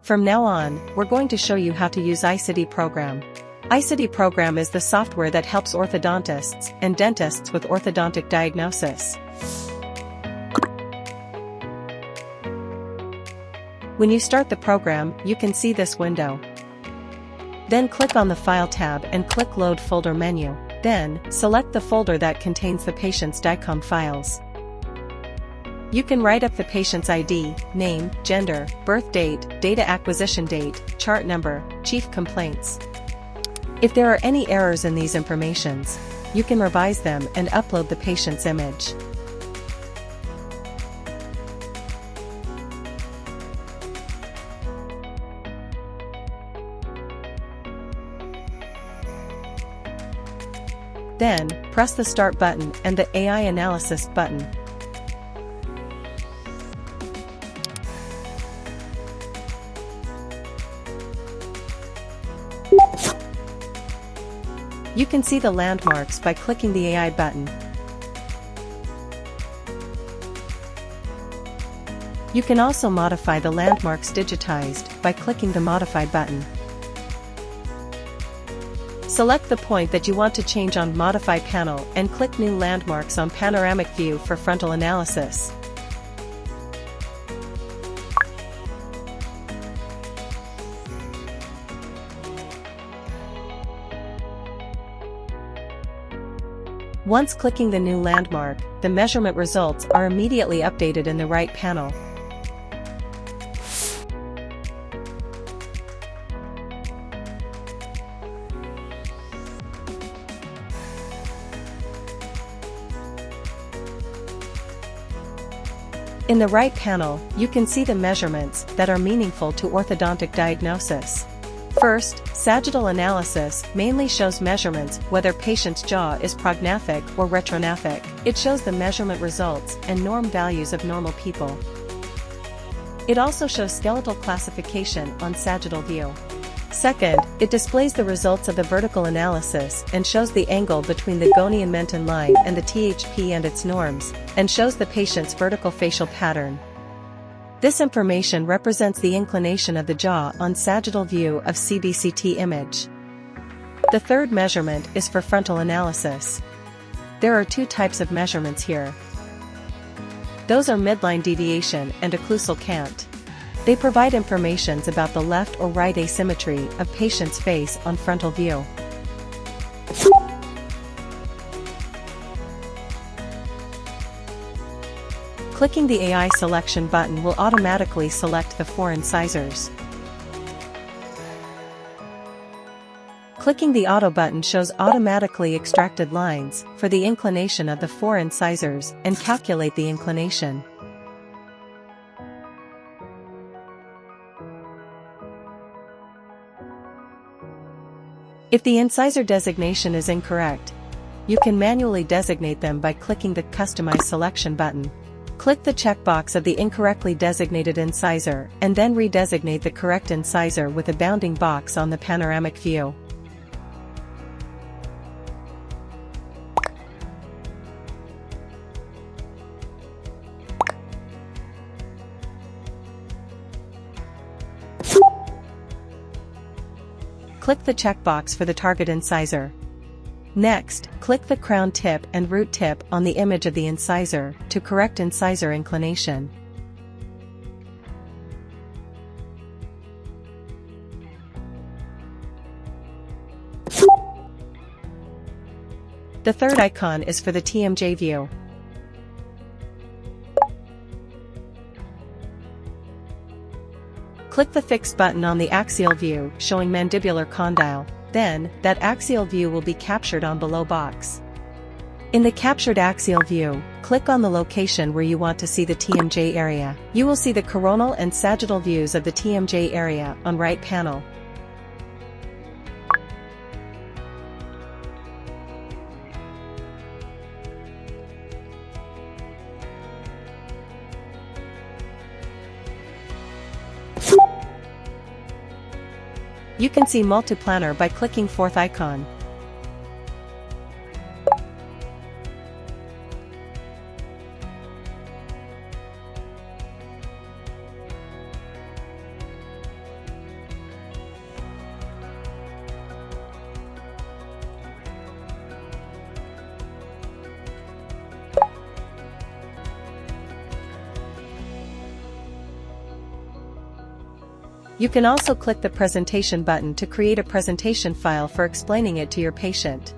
From now on, we're going to show you how to use AICiTi program. AICiTi program is the software that helps orthodontists and dentists with orthodontic diagnosis. When you start the program, you can see this window. Then click on the File tab and click Load Folder menu. Then, select the folder that contains the patient's DICOM files. You can write up the patient's ID, name, gender, birth date, data acquisition date, chart number, chief complaints. If there are any errors in these informations, you can revise them and upload the patient's image. Then, press the Start button and the AI Analysis button. You can see the landmarks by clicking the AI button. You can also modify the landmarks digitized by clicking the Modify button. Select the point that you want to change on Modify panel and click New Landmarks on Panoramic View for frontal analysis. Once clicking the new landmark, the measurement results are immediately updated in the right panel. In the right panel, you can see the measurements that are meaningful to orthodontic diagnosis. First, sagittal analysis mainly shows measurements whether patient's jaw is prognathic or retrognathic. It shows the measurement results and norm values of normal people. It also shows skeletal classification on sagittal view. Second, it displays the results of the vertical analysis and shows the angle between the Gonian-Menton line and the THP and its norms, and shows the patient's vertical facial pattern. This information represents the inclination of the jaw on sagittal view of CBCT image. The third measurement is for frontal analysis. There are two types of measurements here. Those are midline deviation and occlusal cant. They provide information about the left or right asymmetry of patient's face on frontal view. Clicking the AI Selection button will automatically select the 4 incisors. Clicking the Auto button shows automatically extracted lines for the inclination of the 4 incisors and calculate the inclination. If the incisor designation is incorrect, you can manually designate them by clicking the Customize Selection button. Click the checkbox of the incorrectly designated incisor and then redesignate the correct incisor with a bounding box on the panoramic view. Click the checkbox for the target incisor. Next, click the crown tip and root tip on the image of the incisor to correct incisor inclination. The third icon is for the TMJ view. Click the Fix button on the axial view showing mandibular condyle. Then, that axial view will be captured on below box. In the captured axial view, click on the location where you want to see the TMJ area. You will see the coronal and sagittal views of the TMJ area on right panel. You can see multiplanar by clicking fourth icon. You can also click the presentation button to create a presentation file for explaining it to your patient.